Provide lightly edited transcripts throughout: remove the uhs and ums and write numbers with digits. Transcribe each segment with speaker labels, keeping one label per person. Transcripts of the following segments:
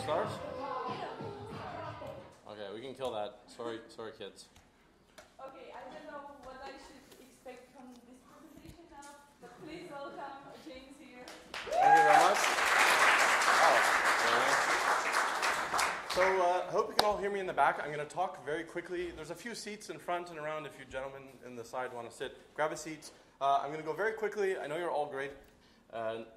Speaker 1: start? Okay, we can kill that. Sorry, kids.
Speaker 2: Okay, I don't know what I should expect from this presentation now, but please welcome James here.
Speaker 1: Thank you very much. Wow. So I hope you can all hear me in the back. I'm going to talk very quickly. There's a few seats in front and around if you gentlemen in the side want to sit. Grab a seat. I'm going to go very quickly. I know you're all great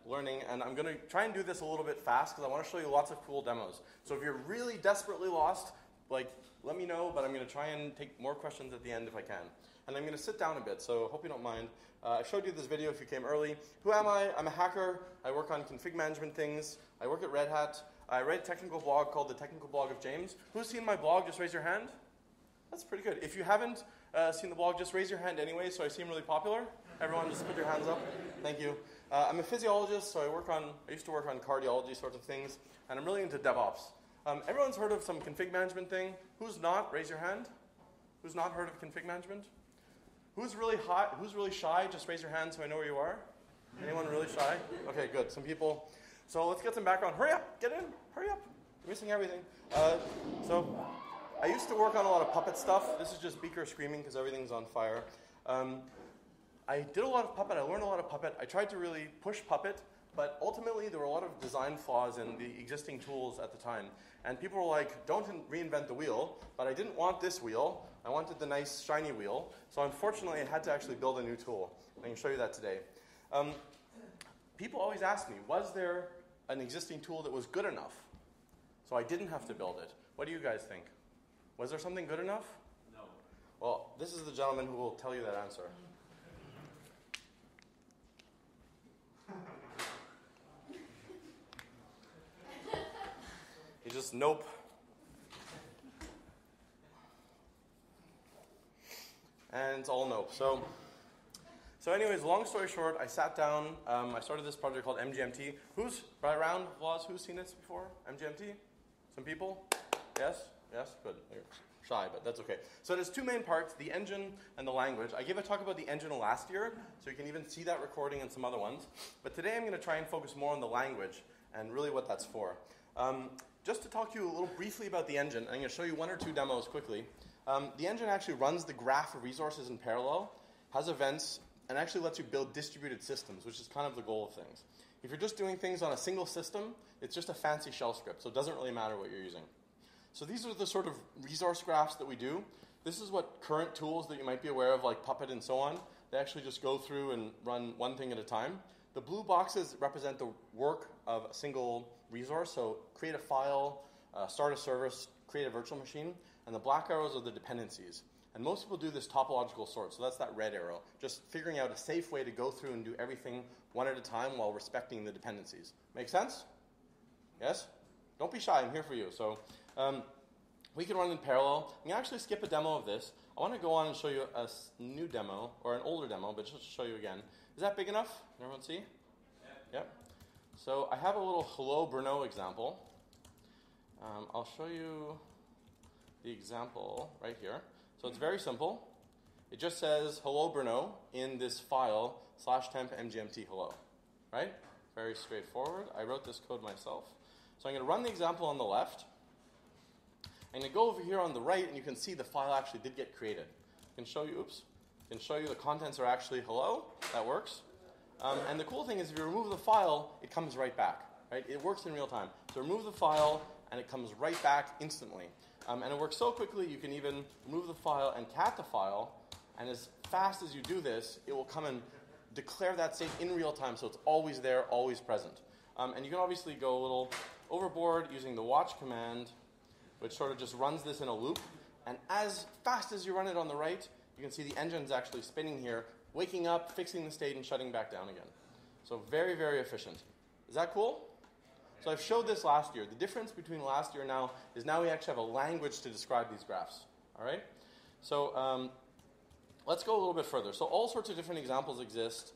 Speaker 1: learning, and I'm going to try and do this a little bit fast because I want to show you lots of cool demos. So if you're really desperately lost, let me know, but I'm going to try and take more questions at the end if I can. And I'm going to sit down a bit, so hope you don't mind. I showed you this video if you came early. Who am I? I'm a hacker. I work on config management things. I work at Red Hat. I write a technical blog called The Technical Blog of James. Who's seen my blog? Just raise your hand. That's pretty good. If you haven't seen the blog, just raise your hand anyway, so I seem really popular. Everyone just put your hands up. Thank you. I'm a physiologist, so I used to work on cardiology sorts of things, and I'm really into DevOps. Everyone's heard of some config management thing. Who's not? Raise your hand. Who's not heard of config management? Who's really shy? Just raise your hand so I know where you are. Anyone really shy? Okay, good. Some people. So let's get some background. Hurry up. Get in. Hurry up. You're missing everything. So I used to work on a lot of Puppet stuff. This is just Beaker screaming because everything's on fire. I did a lot of Puppet. I learned a lot of Puppet. I tried to really push Puppet, but ultimately there were a lot of design flaws in the existing tools at the time. And people were like, don't reinvent the wheel, but I didn't want this wheel. I wanted the nice, shiny wheel. So unfortunately, I had to actually build a new tool. I can show you that today. People always ask me, was there an existing tool that was good enough? So I didn't have to build it. What do you guys think? Was there something good enough?
Speaker 3: No.
Speaker 1: Well, this is the gentleman who will tell you that answer. He just, nope. And it's all nope. So anyways, long story short, I sat down. I started this project called Mgmt. Who's, by round of applause, who's seen this before? Mgmt? Some people? Yes? Yes? Good. You're shy, but that's okay. So there's two main parts, the engine and the language. I gave a talk about the engine last year, so you can even see that recording and some other ones. But today I'm going to try and focus more on the language and really what that's for. Just to talk to you a little briefly about the engine, I'm going to show you one or two demos quickly. The engine actually runs the graph of resources in parallel, has events, and actually lets you build distributed systems, which is kind of the goal of things. If you're just doing things on a single system, it's just a fancy shell script, so it doesn't really matter what you're using. So these are the sort of resource graphs that we do. This is what current tools that you might be aware of, like Puppet and so on, they actually just go through and run one thing at a time. The blue boxes represent the work of a single resource, so create a file, start a service, create a virtual machine, and the black arrows are the dependencies. And most people do this topological sort, so that's that red arrow, just figuring out a safe way to go through and do everything one at a time while respecting the dependencies. Make sense? Yes? Don't be shy, I'm here for you. So we can run in parallel. I'm going to actually skip a demo of this. I want to go on and show you a new demo, or an older demo, but just to show you again. Is that big enough? Can everyone see? Yep. So I have a little Hello Brno example. I'll show you the example right here. So it's very simple. It just says hello Brno in this file /temp mgmt hello. Right? Very straightforward. I wrote this code myself. So I'm going to run the example on the left. I'm going to go over here on the right, and you can see the file actually did get created. I can show you, the contents are actually hello. That works. And the cool thing is if you remove the file, it comes right back. Right? It works in real time. So remove the file, and it comes right back instantly. And it works so quickly, you can even remove the file and cat the file, and as fast as you do this, it will come and declare that state in real time, so it's always there, always present. And you can obviously go a little overboard using the watch command, which sort of just runs this in a loop. And as fast as you run it on the right, you can see the engine's actually spinning here, waking up, fixing the state, and shutting back down again. So very, very efficient. Is that cool? So I've showed this last year. The difference between last year and now is now we actually have a language to describe these graphs. All right? So let's go a little bit further. So all sorts of different examples exist,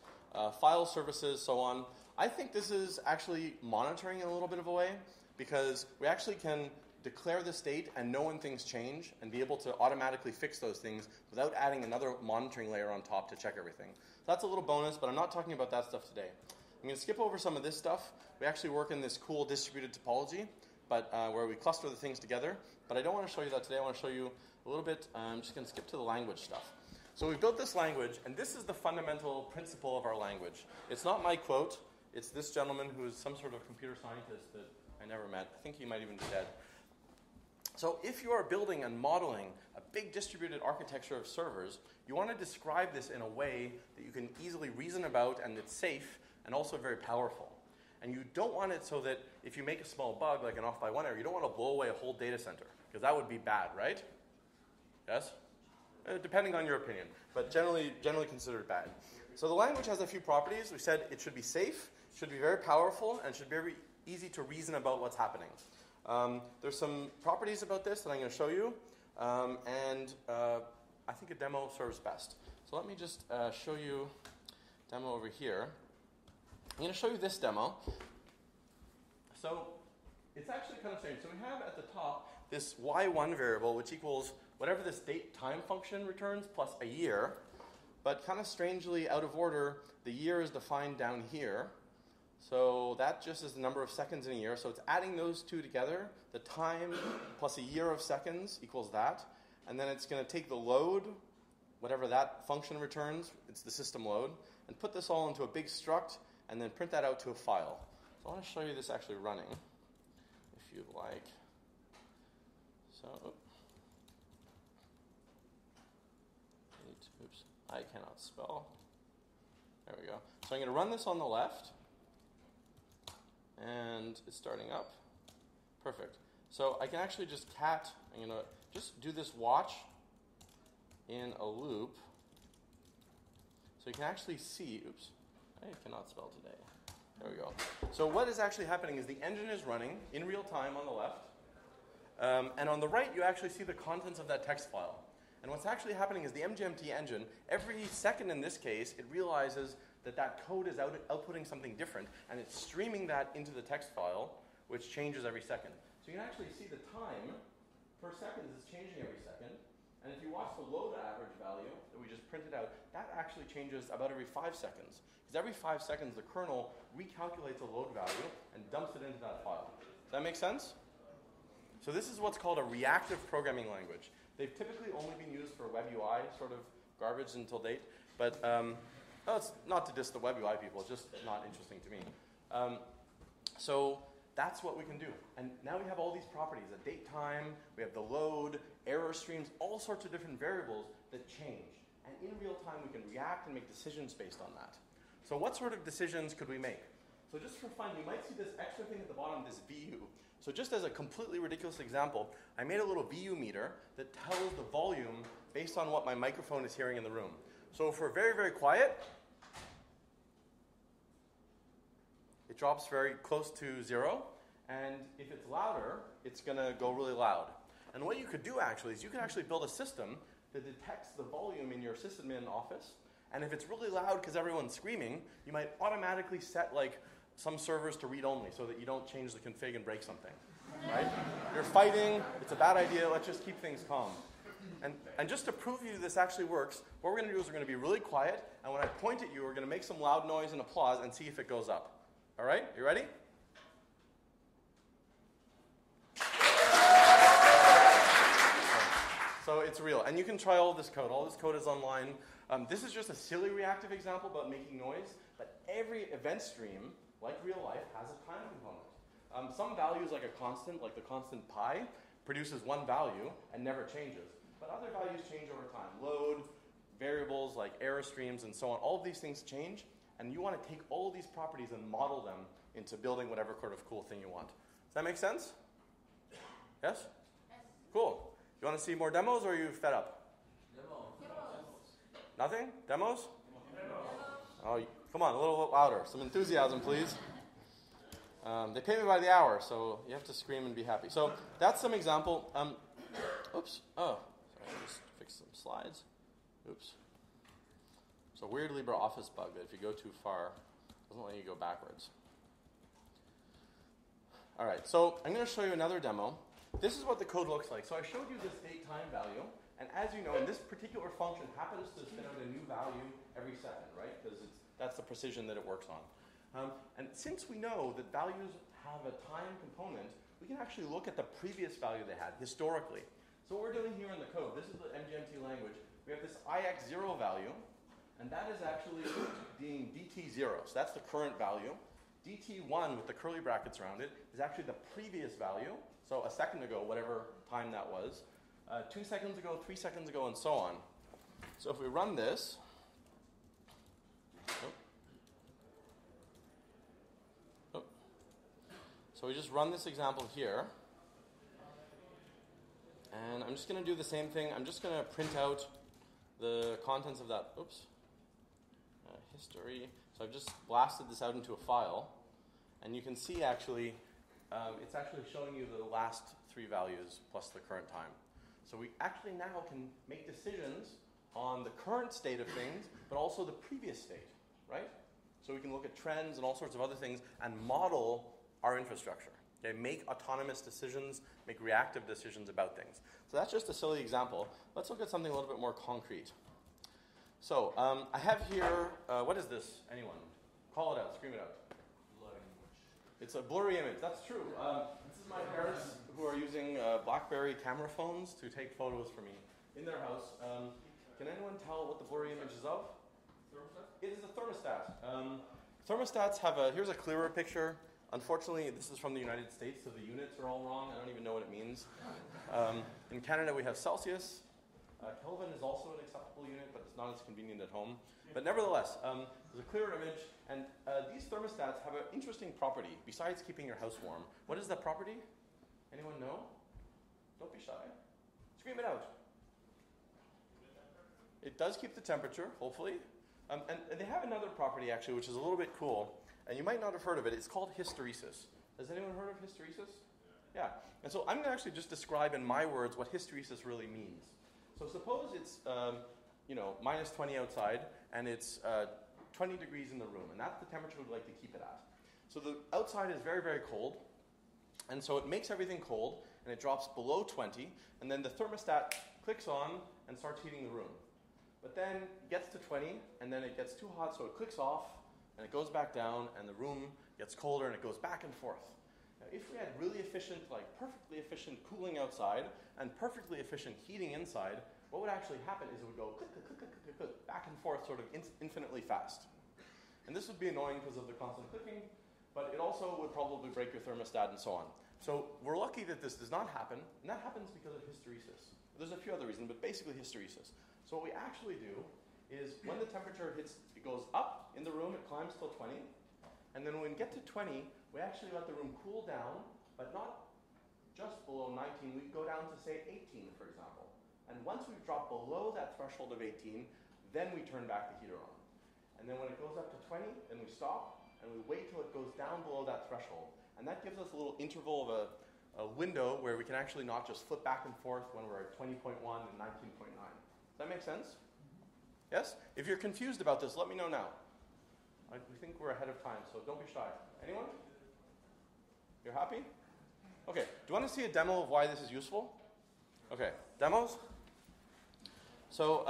Speaker 1: file services, so on. I think this is actually monitoring in a little bit of a way because we actually can declare the state and know when things change and be able to automatically fix those things without adding another monitoring layer on top to check everything. So that's a little bonus, but I'm not talking about that stuff today. I'm going to skip over some of this stuff. We actually work in this cool distributed topology. but where we cluster the things together. But I don't want to show you that today. I want to show you a little bit. I'm just going to skip to the language stuff. So we built this language, and this is the fundamental principle of our language. It's not my quote. It's this gentleman who is some sort of computer scientist that I never met. I think he might even be dead. So if you are building and modeling a big distributed architecture of servers, you want to describe this in a way that you can easily reason about and it's safe and also very powerful. And you don't want it so that if you make a small bug, like an off-by-one error, you don't want to blow away a whole data center, because that would be bad, right? Yes? Depending on your opinion, but generally considered bad. So the language has a few properties. We said it should be safe, should be very powerful, and should be very easy to reason about what's happening. There's some properties about this that I'm going to show you, and I think a demo serves best. So let me just show you a demo over here. I'm going to show you this demo. So it's actually kind of strange. So we have at the top this y1 variable, which equals whatever this date time function returns plus a year. But kind of strangely out of order, the year is defined down here. So that just is the number of seconds in a year. So it's adding those two together. The time plus a year of seconds equals that. And then it's going to take the load, whatever that function returns, it's the system load, and put this all into a big struct, and then print that out to a file. So I want to show you this actually running, if you'd like. So, oops, I cannot spell. There we go. So I'm going to run this on the left, and it's starting up. Perfect. So I can actually just I'm going to just do this watch in a loop. So you can actually see, oops, I cannot spell today. There we go. So what is actually happening is the engine is running in real time on the left. And on the right, you actually see the contents of that text file. And what's actually happening is the Mgmt engine, every second in this case, it realizes that that code is outputting something different, and it's streaming that into the text file, which changes every second. So you can actually see the time per second is changing every second. And if you watch the load average value that we just printed out, that actually changes about every 5 seconds. Because every 5 seconds, the kernel recalculates a load value and dumps it into that file. Does that make sense? So this is what's called a reactive programming language. They've typically only been used for web UI sort of garbage until date. But it's not to diss the web UI people. It's just not interesting to me. So that's what we can do. And now we have all these properties, a date time, we have the load, error streams, all sorts of different variables that change. And in real time, we can react and make decisions based on that. So what sort of decisions could we make? So just for fun, you might see this extra thing at the bottom, this VU. So just as a completely ridiculous example, I made a little VU meter that tells the volume based on what my microphone is hearing in the room. So if we're very, very quiet, it drops very close to 0. And if it's louder, it's going to go really loud. And what you could do actually is you could actually build a system that detects the volume in your sysadmin office. And if it's really loud because everyone's screaming, you might automatically set like some servers to read only so that you don't change the config and break something. Right? You're fighting, it's a bad idea, let's just keep things calm. And just to prove to you this actually works, what we're going to do is we're going to be really quiet, and when I point at you, we're going to make some loud noise and applause and see if it goes up. All right? You ready? So it's real. And you can try all this code. All this code is online. This is just a silly reactive example about making noise, but every event stream, like real life, has a time component. Some values, like a constant, like the constant pi, produces one value and never changes. But other values change over time. Load, variables like error streams, and so on. All of these things change, and you want to take all of these properties and model them into building whatever sort of cool thing you want. Does that make sense? Yes? Yes. Cool. You want to see more demos, or are you fed up? Demos. Nothing? Demos? Oh, come on, a little louder. Some enthusiasm, please. They pay me by the hour, so you have to scream and be happy. So that's some example. Oops. Oh, sorry. I just fixed some slides. Oops. It's a weird LibreOffice bug that if you go too far, it doesn't let you go backwards. All right, so I'm going to show you another demo. This is what the code looks like. So I showed you this date time value, and as you know, this particular function happens to spin out a new value every second, right? Because that's the precision that it works on. And since we know that values have a time component, we can actually look at the previous value they had historically. So what we're doing here in the code, this is the MGMT language, we have this IX0 value, and that is actually being DT0. So that's the current value. DT1 with the curly brackets around it is actually the previous value. So a second ago, whatever time that was. 2 seconds ago, 3 seconds ago, and so on. So if we run this, so we just run this example here. And I'm just going to do the same thing. I'm just going to print out the contents of that. History. So I've just blasted this out into a file. And you can see actually, it's actually showing you the last 3 values plus the current time. So we actually now can make decisions on the current state of things, but also the previous state, right? So we can look at trends and all sorts of other things and model our infrastructure. Okay, make autonomous decisions, make reactive decisions about things. So that's just a silly example. Let's look at something a little bit more concrete. So I have here, what is this? Anyone? Call it out, scream it out.
Speaker 3: Blurry image.
Speaker 1: It's a blurry image, that's true. This is my parents who are using BlackBerry camera phones to take photos for me in their house. Can anyone tell what the blurry image is of?
Speaker 3: Thermostat?
Speaker 1: It is a thermostat. Thermostats have here's a clearer picture. Unfortunately, this is from the United States, so the units are all wrong. I don't even know what it means. In Canada, we have Celsius. Kelvin is also an acceptable unit, but it's not as convenient at home. But nevertheless, there's a clearer image, and these thermostats have an interesting property, besides keeping your house warm. What is that property? Anyone know? Don't be shy. Scream it out. It does keep the temperature, hopefully. And they have another property, actually, which is a little bit cool. And you might not have heard of it. It's called hysteresis. Has anyone heard of hysteresis? Yeah. And so I'm going to actually just describe in my words what hysteresis really means. So suppose it's minus 20 outside, and it's 20 degrees in the room, and that's the temperature we'd like to keep it at. So the outside is very, very cold, and so it makes everything cold, and it drops below 20, and then the thermostat clicks on and starts heating the room. But then it gets to 20, and then it gets too hot, so it clicks off, and it goes back down, and the room gets colder, and it goes back and forth. Now, if we had really efficient, perfectly efficient cooling outside, and perfectly efficient heating inside, what would actually happen is it would go click, click, click, click, click, click, back and forth sort of infinitely fast. And this would be annoying because of the constant clicking, but it also would probably break your thermostat and so on. So we're lucky that this does not happen, and that happens because of hysteresis. There's a few other reasons, but basically hysteresis. So what we actually do is when the temperature hits, it goes up in the room, it climbs till 20, and then when we get to 20, we actually let the room cool down, but not just below 19, we go down to say 18, for example. And once we've dropped below that threshold of 18, then we turn back the heater on. And then when it goes up to 20, then we stop, and we wait till it goes down below that threshold. And that gives us a little interval of a window where we can actually not just flip back and forth when we're at 20.1 and 19.9. Does that make sense? Yes? If you're confused about this, let me know now. We think we're ahead of time, so don't be shy. Anyone? You're happy? Okay. Do you want to see a demo of why this is useful? Okay. Demos? So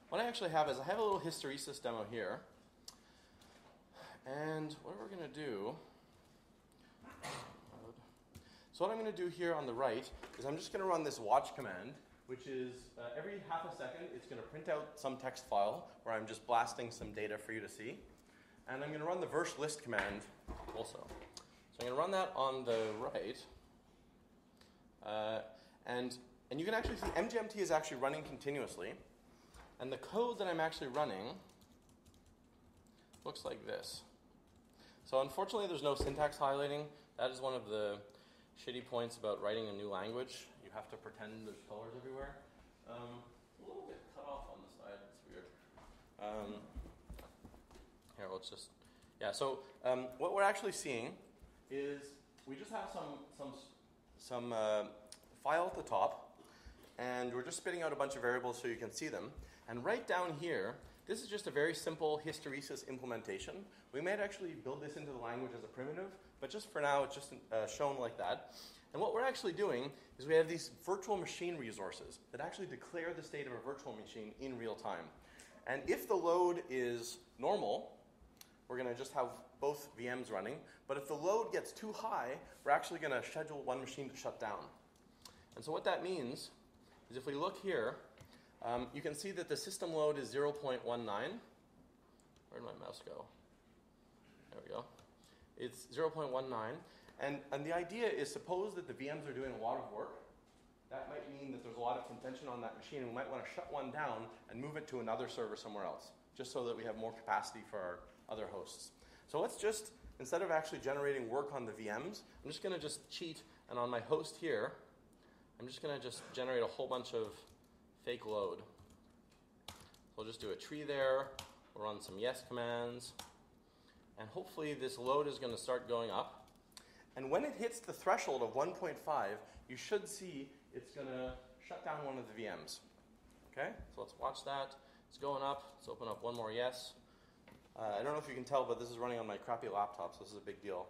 Speaker 1: what I actually have is I have a little hysteresis demo here. And what we're going to do... So what I'm going to do here on the right is I'm just going to run this watch command, which is every half a second, it's going to print out some text file where I'm just blasting some data for you to see. And I'm going to run the verse list command also. So I'm going to run that on the right. And you can actually see Mgmt is actually running continuously. And the code that I'm actually running looks like this. So unfortunately, there's no syntax highlighting. That is one of the shitty points about writing a new language. You have to pretend there's colors everywhere. A little bit cut off on the side. It's weird. Here, let's just... Yeah, so what we're actually seeing is we just have some file at the top, and we're just spitting out a bunch of variables so you can see them. And right down here, this is just a very simple hysteresis implementation. We might actually build this into the language as a primitive, but just for now, it's just shown like that. And what we're actually doing is we have these virtual machine resources that actually declare the state of a virtual machine in real time. And if the load is normal, we're going to just have both VMs running, but if the load gets too high, we're actually going to schedule one machine to shut down. And so what that means is if we look here, you can see that the system load is 0.19. Where'd my mouse go? There we go. It's 0.19. And the idea is, suppose that the VMs are doing a lot of work. That might mean that there's a lot of contention on that machine, and we might want to shut one down and move it to another server somewhere else, just so that we have more capacity for our other hosts. So let's just, instead of actually generating work on the VMs, I'm just going to just cheat, and on my host here, I'm just going to just generate a whole bunch of fake load. So we'll just do a tree there, we'll run some yes commands, and hopefully this load is going to start going up. And when it hits the threshold of 1.5, you should see it's going to shut down one of the VMs. Okay, so let's watch that. It's going up. Let's open up one more yes. I don't know if you can tell, but this is running on my crappy laptop, so this is a big deal.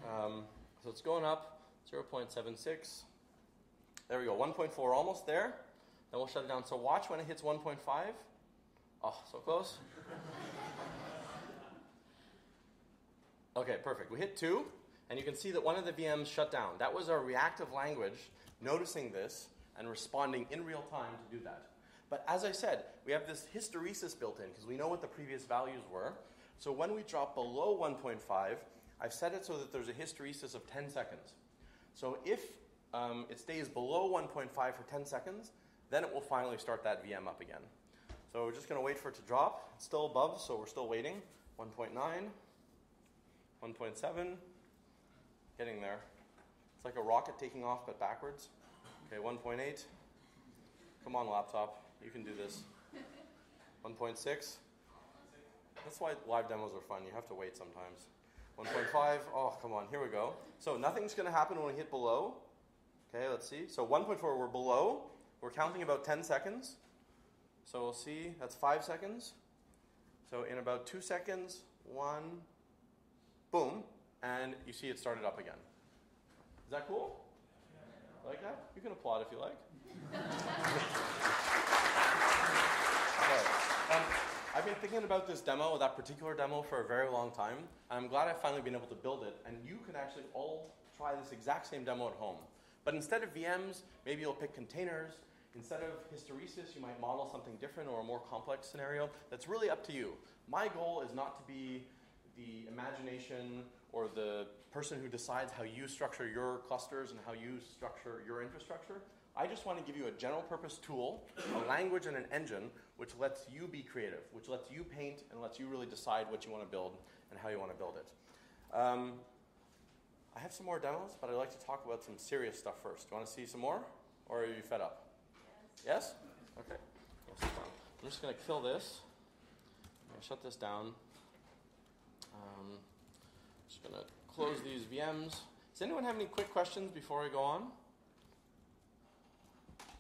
Speaker 1: So it's going up, 0.76. There we go, 1.4, almost there. Then we'll shut it down. So watch when it hits 1.5. Oh, so close. Okay, perfect. We hit 2, and you can see that one of the VMs shut down. That was our reactive language noticing this and responding in real time to do that. But as I said, we have this hysteresis built in because we know what the previous values were. So when we drop below 1.5, I've set it so that there's a hysteresis of 10 seconds. So if it stays below 1.5 for 10 seconds, then it will finally start that VM up again. So we're just going to wait for it to drop. It's still above, so we're still waiting. 1.9, 1.7, getting there. It's like a rocket taking off, but backwards. Okay, 1.8. Come on, laptop. You can do this. 1.6. That's why live demos are fun. You have to wait sometimes. 1.5. Oh, come on. Here we go. So nothing's going to happen when we hit below. Okay, let's see. So 1.4, we're below. We're counting about 10 seconds. So we'll see. That's 5 seconds. So in about 2 seconds, 1, boom, and you see it started up again. Is that cool? Like that? You can applaud if you like. Okay. I've been thinking about this demo, that particular demo, for a very long time. I'm glad I've finally been able to build it, and you can actually all try this exact same demo at home. But instead of VMs, maybe you'll pick containers. Instead of hysteresis, you might model something different or a more complex scenario. That's really up to you. My goal is not to be the imagination or the person who decides how you structure your clusters and how you structure your infrastructure. I just want to give you a general purpose tool, a language and an engine, which lets you be creative, which lets you paint and lets you really decide what you want to build and how you want to build it. I have some more demos, but I'd like to talk about some serious stuff first. Do you want to see some more, or are you fed up? Yes? Okay. I'm just going to kill this. I'm going to shut this down. Just going to close these VMs. Does anyone have any quick questions before I go on?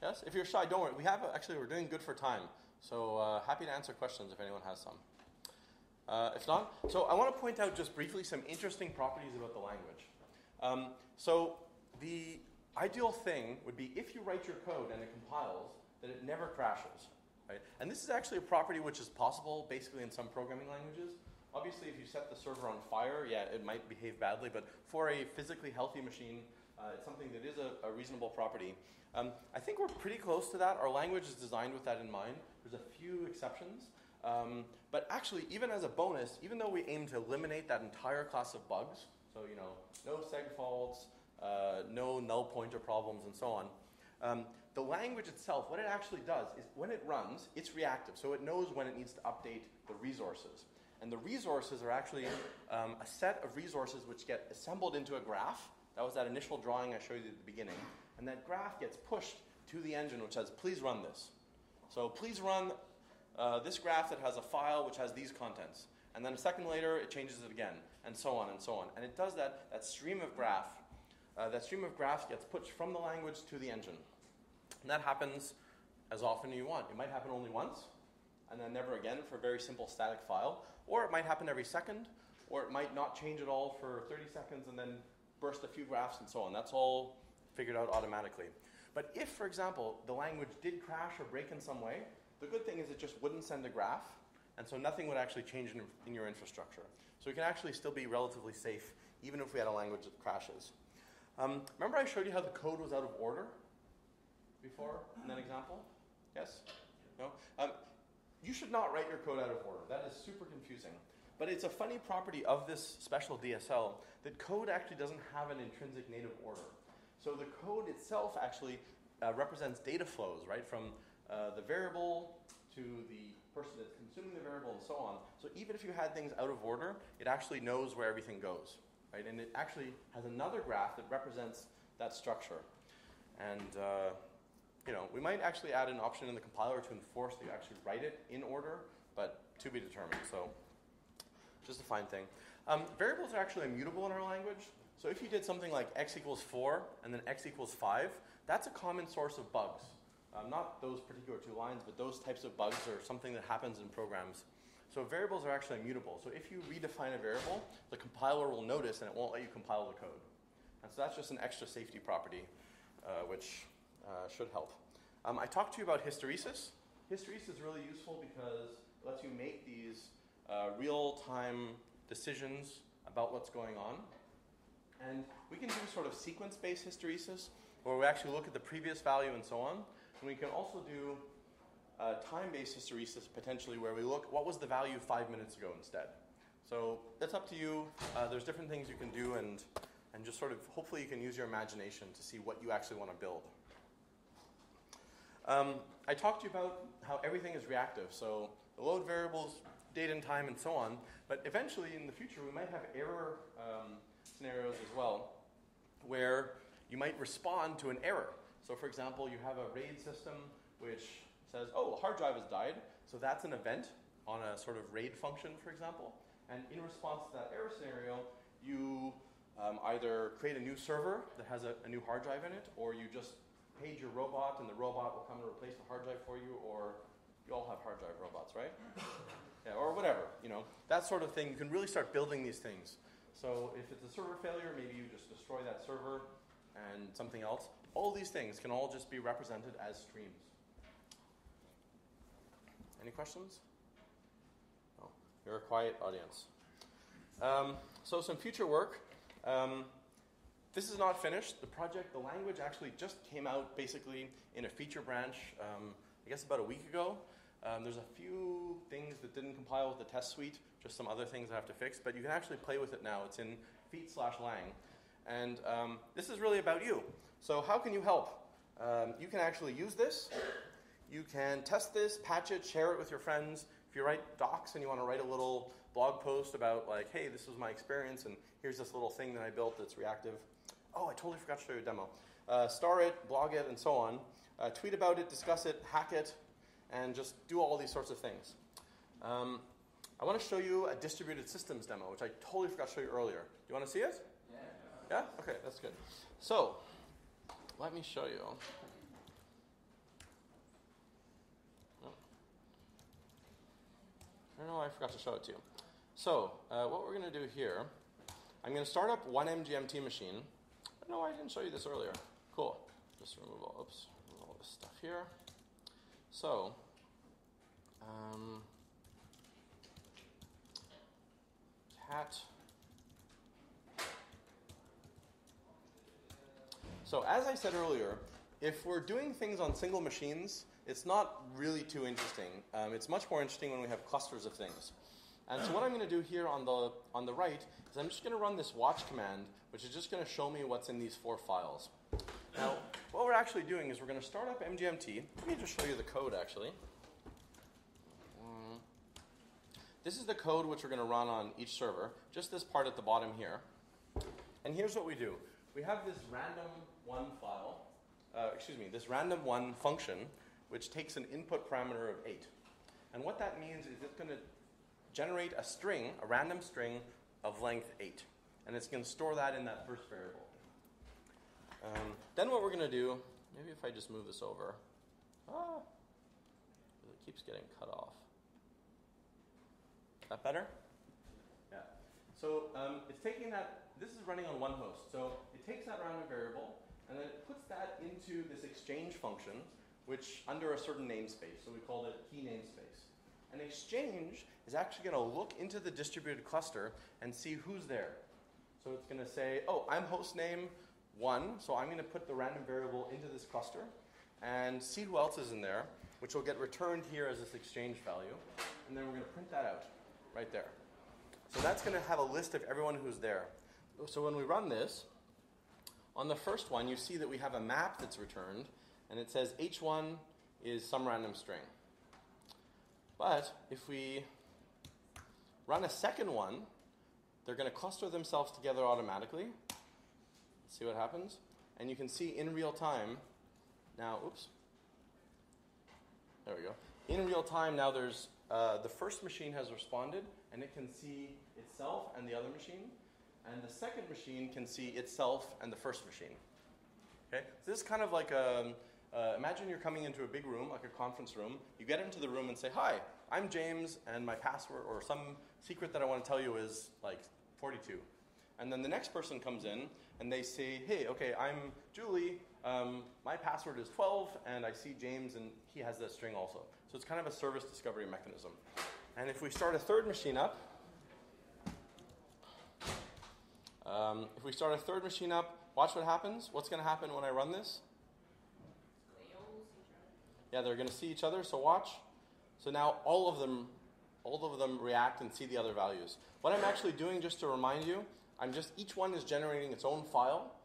Speaker 1: Yes? If you're shy, don't worry. We're doing good for time. So happy to answer questions if anyone has some. If not, so I want to point out just briefly some interesting properties about the language. So the ideal thing would be if you write your code and it compiles, that it never crashes. Right? And this is actually a property which is possible basically in some programming languages. Obviously, if you set the server on fire, yeah, it might behave badly, but for a physically healthy machine, it's something that is a reasonable property. I think we're pretty close to that. Our language is designed with that in mind. There's a few exceptions. But actually, even as a bonus, even though we aim to eliminate that entire class of bugs, so no seg faults, no null pointer problems, and so on, the language itself, what it actually does is when it runs, it's reactive. So it knows when it needs to update the resources. And the resources are actually a set of resources which get assembled into a graph. That was that initial drawing I showed you at the beginning. And that graph gets pushed to the engine which says, please run this. So please run this graph that has a file which has these contents. And then a second later, it changes it again, and so on and so on. And it does that stream of graphs gets pushed from the language to the engine. And that happens as often as you want. It might happen only once, and then never again for a very simple static file. Or it might happen every second, or it might not change at all for 30 seconds and then burst a few graphs and so on. That's all figured out automatically. But if, for example, the language did crash or break in some way, the good thing is it just wouldn't send a graph. and so nothing would actually change in your infrastructure. So we can actually still be relatively safe, even if we had a language that crashes. Remember I showed you how the code was out of order before in that example? Yes? No? You should not write your code out of order. That is super confusing. But it's a funny property of this special DSL that code actually doesn't have an intrinsic native order. So the code itself actually represents data flows, right? From the variable to the person that's consuming the variable and so on. So even if you had things out of order, it actually knows where everything goes, right? And it actually has another graph that represents that structure. And we might actually add an option in the compiler to enforce that you actually write it in order, but to be determined. So just a fine thing. Variables are actually immutable in our language. So if you did something like x equals 4 and then x equals 5, that's a common source of bugs. Not those particular two lines, but those types of bugs are something that happens in programs. So variables are actually immutable. So if you redefine a variable, the compiler will notice and it won't let you compile the code. And so that's just an extra safety property, which should help. I talked to you about hysteresis. Hysteresis is really useful because it lets you make these real-time decisions about what's going on. And we can do sort of sequence-based hysteresis, where we actually look at the previous value and so on. And we can also do time-based hysteresis, potentially, where we look, what was the value 5 minutes ago instead? So that's up to you. There's different things you can do, and just sort of, hopefully you can use your imagination to see what you actually want to build. I talked to you about how everything is reactive. So the load variables, date and time, and so on. But eventually, in the future, we might have error scenarios as well, where you might respond to an error. So for example, you have a RAID system which says, oh, a hard drive has died. So that's an event on a sort of RAID function, for example. And in response to that error scenario, you either create a new server that has a new hard drive in it, or you just page your robot and the robot will come and replace the hard drive for you, or you all have hard drive robots, right? Yeah, or whatever, that sort of thing. You can really start building these things. So if it's a server failure, maybe you just destroy that server and something else. All these things can all just be represented as streams. Any questions? No, you're a quiet audience. So some future work. This is not finished. The project, the language actually just came out basically in a feature branch, I guess about a week ago. There's a few things that didn't compile with the test suite, just some other things I have to fix, but you can actually play with it now. It's in feat/lang. And this is really about you. So how can you help? You can actually use this. You can test this, patch it, share it with your friends. If you write docs and you want to write a little blog post about like, hey, this was my experience, and here's this little thing that I built that's reactive. Oh, I totally forgot to show you a demo. Star it, blog it, and so on. Tweet about it, discuss it, hack it, and just do all these sorts of things. I want to show you a distributed systems demo, which I totally forgot to show you earlier. Do you want to see it? Yeah? Okay, that's good. So, let me show you. I don't know why I forgot to show it to you. So, what we're going to do here, I'm going to start up one Mgmt machine. I don't know why I didn't show you this earlier. Cool. Just remove all this stuff here. So, cat. So as I said earlier, if we're doing things on single machines, it's not really too interesting. It's much more interesting when we have clusters of things. And so what I'm going to do here on the right is I'm just going to run this watch command, which is just going to show me what's in these 4 files. Now, what we're actually doing is we're going to start up Mgmt. Let me just show you the code, actually. This is the code which we're going to run on each server, just this part at the bottom here. And here's what we do. We have this random1 file, this random1 function, which takes an input parameter of 8. And what that means is it's going to generate a string, a random string of length 8. And it's going to store that in that first variable. Then what we're going to do, maybe if I just move this over. It keeps getting cut off. Is that better? Yeah. So it's taking that, this is running on one host. So it takes that random variable, and then it puts that into this exchange function, which under a certain namespace. So we called it key namespace. An exchange is actually going to look into the distributed cluster and see who's there. So it's going to say, oh, I'm host name 1, so I'm going to put the random variable into this cluster and see who else is in there, which will get returned here as this exchange value. And then we're going to print that out right there. So that's going to have a list of everyone who's there. So when we run this, on the first one, you see that we have a map that's returned, and it says h1 is some random string. But if we run a second one, they're going to cluster themselves together automatically. Let's see what happens. And you can see in real time, now, oops. There we go. In real time, now there's the first machine has responded, and it can see itself and the other machine. And the second machine can see itself and the first machine. Okay? So this is kind of like imagine you're coming into a big room, like a conference room. You get into the room and say, hi, I'm James, and my password or some secret that I want to tell you is like 42. And then the next person comes in, and they say, hey, okay, I'm Julie. My password is 12, and I see James, and he has that string also. So it's kind of a service discovery mechanism. And if we start a third machine up, watch what happens. What's going to happen when I run this? Yeah, they're going to see each other, so watch. So now all of them react and see the other values. What I'm actually doing, just to remind you, each one is generating its own file.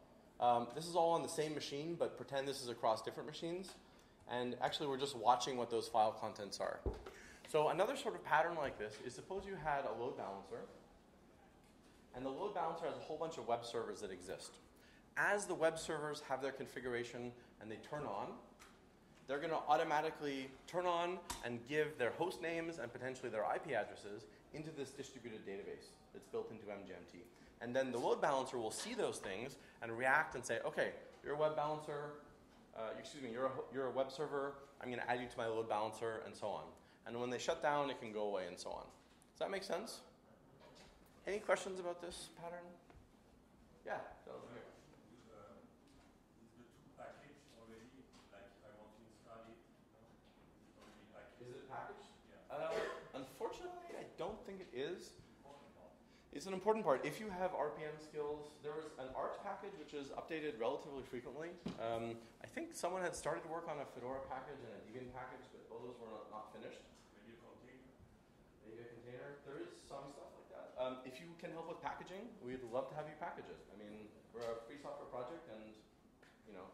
Speaker 1: This is all on the same machine, but pretend this is across different machines. And actually, we're just watching what those file contents are. So another sort of pattern like this is, suppose you had a load balancer, and the load balancer has a whole bunch of web servers that exist. As the web servers have their configuration and they turn on, they're going to automatically turn on and give their host names and potentially their IP addresses into this distributed database that's built into Mgmt. And then the load balancer will see those things and react and say, okay, you're a web balancer, you're a web server, I'm going to add you to my load balancer, and so on. And when they shut down, it can go away and so on. Does that make sense? Any questions about this pattern? Yeah, that was here. Is it packaged? Yeah. Unfortunately, I don't think it is. It's an important part. If you have RPM skills, there was an Arch package which is updated relatively frequently. I think someone had started to work on a Fedora package and a Debian package, but all those were not finished.
Speaker 3: Maybe a container.
Speaker 1: Maybe a container. There is some stuff like that. If you can help with packaging, we'd love to have you package it. I mean, we're a free software project, and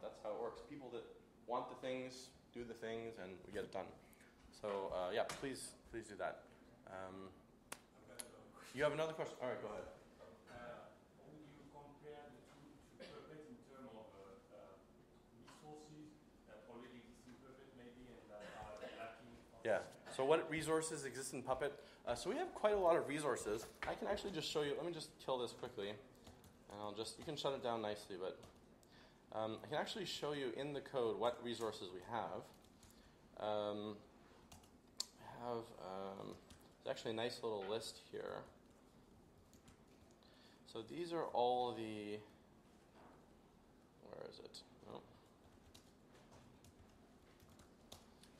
Speaker 1: that's how it works. People that want the things do the things, and we get it done. So yeah, please do that. You have another question? All right, go ahead.
Speaker 3: How would you compare the two Puppet in terms of resources that already exist in Puppet maybe and that are lacking?
Speaker 1: Yeah. So what resources exist in Puppet? So we have quite a lot of resources. I can actually just show you. Let me just kill this quickly. And you can shut it down nicely, but I can actually show you in the code what resources we have. There's actually a nice little list here. So these are all the, where is it? Oh.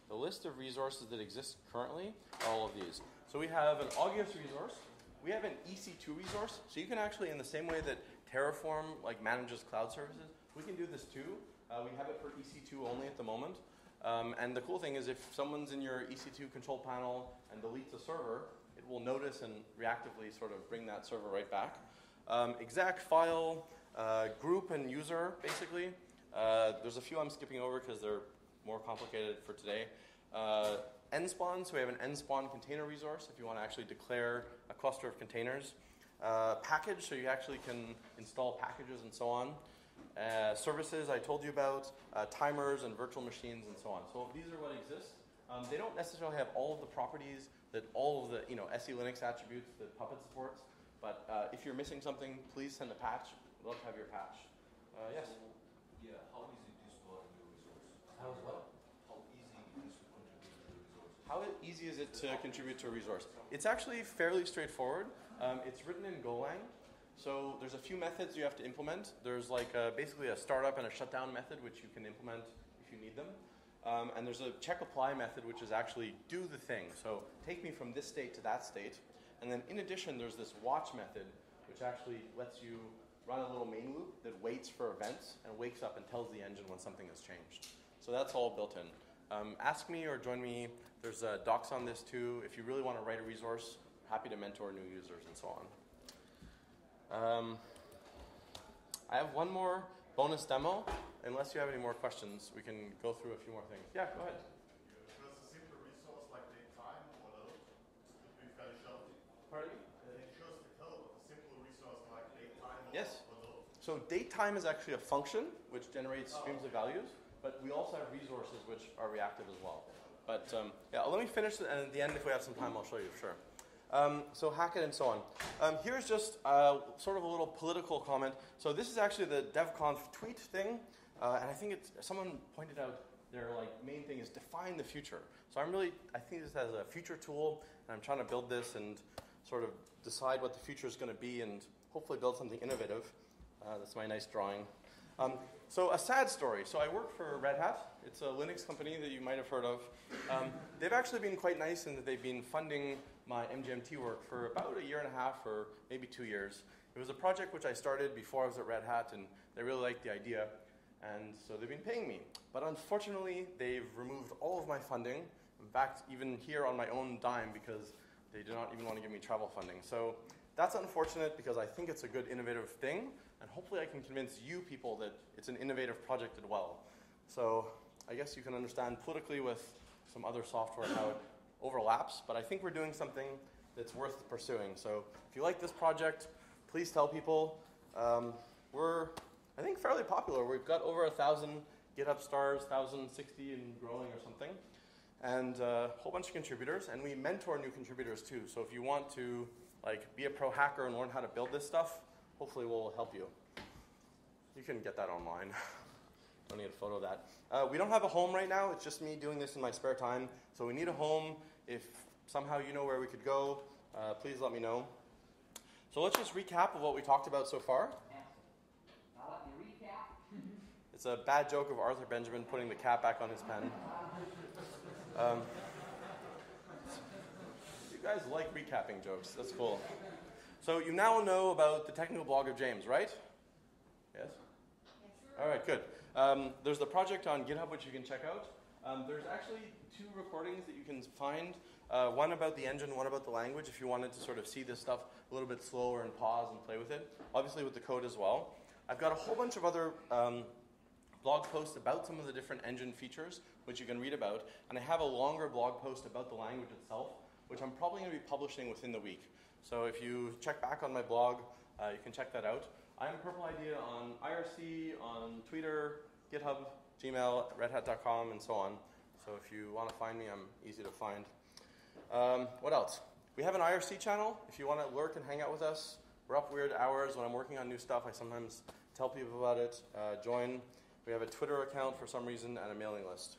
Speaker 1: The list of resources that exist currently are all of these. So we have an Augias resource. We have an EC2 resource. So you can actually, in the same way that Terraform manages cloud services, we can do this too. We have it for EC2 only at the moment. And the cool thing is if someone's in your EC2 control panel and deletes a server, it will notice and reactively sort of bring that server right back. Exact file, group, and user, basically. There's a few I'm skipping over because they're more complicated for today. Nspawn, so we have an nspawn container resource if you want to actually declare a cluster of containers. Package, so you actually can install packages and so on. Services I told you about, timers and virtual machines and so on. So these are what exist. They don't necessarily have all of the properties that all of the SE Linux attributes that Puppet supports. But if you're missing something, please send a patch. We'd love to have your patch. Yes?
Speaker 4: So, yeah, how easy it is to add new resource?
Speaker 1: How is what?
Speaker 4: How easy it is to contribute to the resource?
Speaker 1: How easy is it to contribute to a resource? It's actually fairly straightforward. It's written in Golang. So there's a few methods you have to implement. There's basically a startup and a shutdown method, which you can implement if you need them. And there's a check apply method, which is actually do the thing. So take me from this state to that state. And then in addition, there's this watch method, which actually lets you run a little main loop that waits for events and wakes up and tells the engine when something has changed. So that's all built in. Ask me or join me. There's docs on this too. If you really want to write a resource, happy to mentor new users and so on. I have one more bonus demo. Unless you have any more questions, we can go through a few more things. Yeah, go ahead.
Speaker 5: Does a simple resource like datetime or load would be fairly sheltered?
Speaker 1: Pardon me?
Speaker 5: It shows the code of a simple resource like datetime
Speaker 1: Yes.
Speaker 5: or load.
Speaker 1: So datetime is actually a function which generates streams of values, but we also have resources which are reactive as well. But yeah, let me finish, and at the end, if we have some time, I'll show you, sure. So hack it and so on. Here's just sort of a little political comment. So this is actually the DevConf tweet thing, and I think someone pointed out their main thing is define the future. So I think this as a future tool, and I'm trying to build this and sort of decide what the future is going to be and hopefully build something innovative. That's my nice drawing. So a sad story. So I work for Red Hat. It's a Linux company that you might have heard of. They've actually been quite nice in that they've been funding my MGMT work for about a year and a half or maybe 2 years. It was a project which I started before I was at Red Hat, and they really liked the idea. And so they've been paying me. But unfortunately, they've removed all of my funding. In fact, even here on my own dime, because they do not even want to give me travel funding. So that's unfortunate because I think it's a good innovative thing. And hopefully I can convince you people that it's an innovative project as well. So I guess you can understand politically with some other software how it overlaps. But I think we're doing something that's worth pursuing. So if you like this project, please tell people. We're, I think, fairly popular. We've got over 1,000 GitHub stars, 1,060 and growing or something. And a whole bunch of contributors. And we mentor new contributors too. So if you want to be a pro hacker and learn how to build this stuff, hopefully we'll help you. You can get that online. Don't need a photo of that. We don't have a home right now. It's just me doing this in my spare time. So we need a home. If somehow you know where we could go, please let me know. So let's just recap of what we talked about so far.
Speaker 6: I'll let you recap.
Speaker 1: It's a bad joke of Arthur Benjamin putting the cap back on his pen. You guys like recapping jokes. That's cool. So you now know about the technical blog of James, right? Yes? All right, good. There's the project on GitHub, which you can check out. There's actually 2 recordings that you can find. One about the engine, one about the language, if you wanted to sort of see this stuff a little bit slower and pause and play with it. Obviously with the code as well. I've got a whole bunch of other blog posts about some of the different engine features, which you can read about. And I have a longer blog post about the language itself, which I'm probably going to be publishing within the week. So if you check back on my blog, you can check that out. I'm Purple Idea on IRC, on Twitter, GitHub, Gmail, redhat.com, and so on. So if you want to find me, I'm easy to find. What else? We have an IRC channel. If you want to lurk and hang out with us, we're up weird hours. When I'm working on new stuff, I sometimes tell people about it. Join. We have a Twitter account for some reason and a mailing list.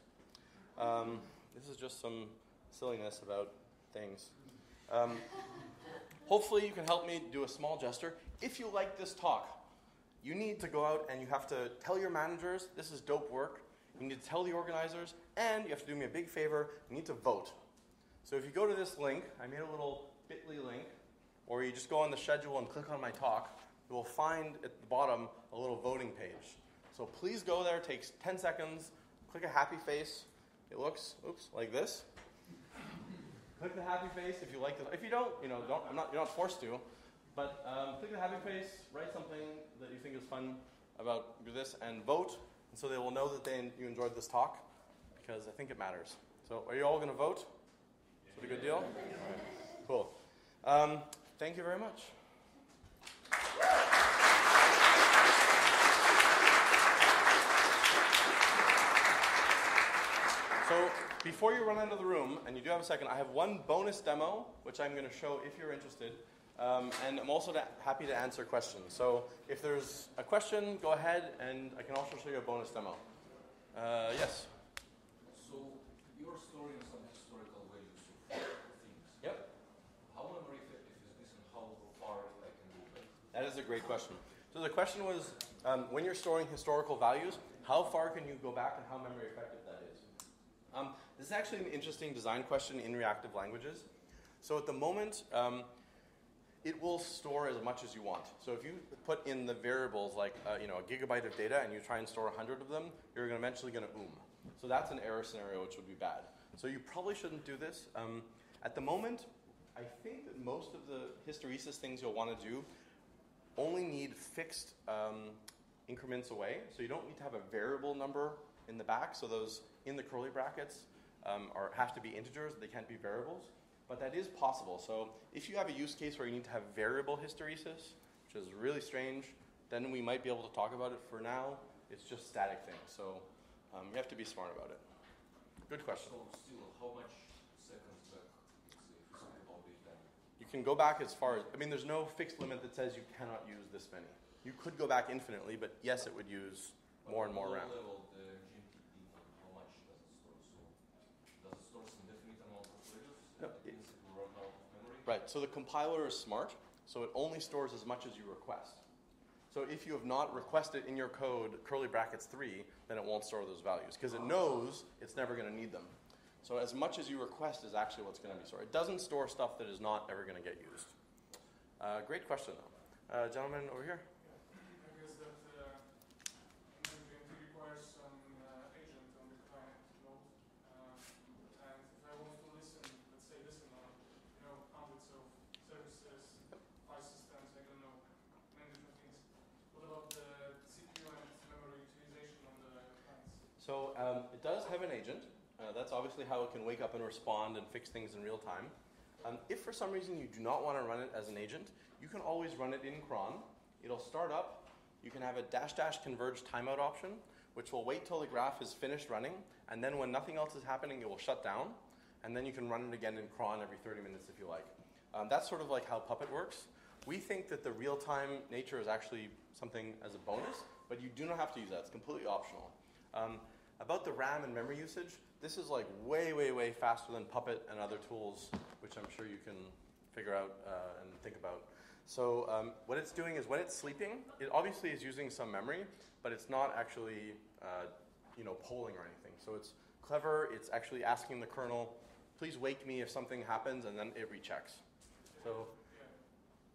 Speaker 1: This is just some silliness about things. Hopefully you can help me do a small gesture. If you like this talk, you need to go out and you have to tell your managers, this is dope work. You need to tell the organizers, and you have to do me a big favor, you need to vote. So if you go to this link, I made a little bit.ly link, or you just go on the schedule and click on my talk, you will find at the bottom a little voting page. So please go there, it takes 10 seconds, click a happy face. It looks, like this. Click the happy face if you like it. If you don't, you're not forced to. But click the happy face, write something that you think is fun about this, and vote. And so they will know that you enjoyed this talk, because I think it matters. So are you all going to vote? Is it a good deal? All right. Cool. Thank you very much. So before you run out of the room, and you do have a second, I have one bonus demo, which I'm going to show if you're interested. And I'm also happy to answer questions. So if there's a question, go ahead, and I can also show you a bonus demo. Yes?
Speaker 4: So you're storing some historical values of things.
Speaker 1: Yep.
Speaker 4: How memory effective is this, and how far I can go back?
Speaker 1: That is a great question. So the question was, when you're storing historical values, how far can you go back and how memory effective that is? This is actually an interesting design question in reactive languages. So at the moment, it will store as much as you want. So if you put in the variables like a gigabyte of data and you try and store 100 of them, you're eventually going to So that's an error scenario which would be bad. So you probably shouldn't do this. At the moment, I think that most of the hysteresis things you'll want to do only need fixed increments away. So you don't need to have a variable number in the back. So those in the curly brackets have to be integers. They can't be variables. But that is possible. So if you have a use case where you need to have variable hysteresis, which is really strange, then we might be able to talk about it. For now, it's just static things. So you have to be smart about it. Good question.
Speaker 4: So still, how much seconds back, if you speak about big bang?
Speaker 1: You can go back as far as, there's no fixed limit that says you cannot use this many. You could go back infinitely, but yes, it would use more and more RAM.
Speaker 4: Level, the Mgmt, how much does it store? So does it store some definite amount of values?
Speaker 1: No,
Speaker 4: It will run out of memory?
Speaker 1: Right, so the compiler is smart, so it only stores as much as you request. So if you have not requested in your code curly brackets 3, then it won't store those values, because it knows it's never going to need them. So as much as you request is actually what's going to be stored. It doesn't store stuff that is not ever going to get used. Great question, though. Gentleman over here.
Speaker 7: I guess that Mgmt requires some agent on the client node, and if I want to listen, let's say listen on hundreds of services, file systems, I don't know, many different things. What about the CPU and memory utilization on the clients?
Speaker 1: So it does have an agent. That's obviously how it can wake up and respond and fix things in real time. If for some reason you do not want to run it as an agent, you can always run it in cron. It'll start up. You can have a -- converge timeout option, which will wait till the graph is finished running, and then when nothing else is happening, it will shut down, and then you can run it again in cron every 30 minutes if you like. That's sort of like how Puppet works. We think that the real-time nature is actually something as a bonus, but you do not have to use that. It's completely optional. About the RAM and memory usage, this is like way, way, way faster than Puppet and other tools, which I'm sure you can figure out and think about. So what it's doing is when it's sleeping, it obviously is using some memory, but it's not actually polling or anything. So it's clever. It's actually asking the kernel, please wake me if something happens, and then it rechecks. So
Speaker 7: Yeah.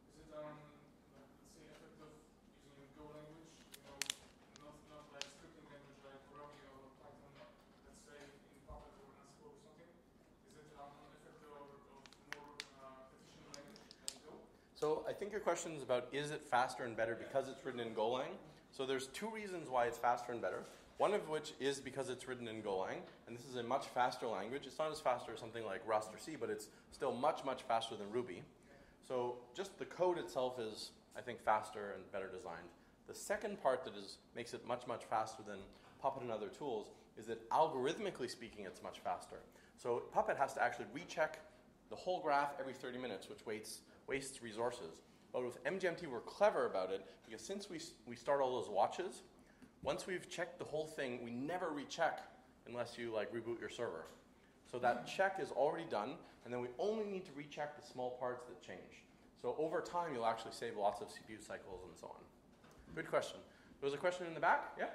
Speaker 7: Is it let's say effect of using Go language, not like scripting language like Ruby or Python, let's say in Puppet or Ansible or something? Is it an effect of more efficient language than Go?
Speaker 1: So I think your question is about, is it faster and better because it's written in Golang? So there's two reasons why it's faster and better. One of which is because it's written in Golang, and this is a much faster language. It's not as faster as something like Rust or C, but it's still much, much faster than Ruby. So just the code itself is, I think, faster and better designed. The second part that makes it much, much faster than Puppet and other tools is that algorithmically speaking, it's much faster. So Puppet has to actually recheck the whole graph every 30 minutes, which wastes resources. But with MGMT, we're clever about it, because since we start all those watches, once we've checked the whole thing, we never recheck unless you reboot your server. So that check is already done, and then we only need to recheck the small parts that change. So over time, you'll actually save lots of CPU cycles and so on. Good question. There was a question in the back? Yeah?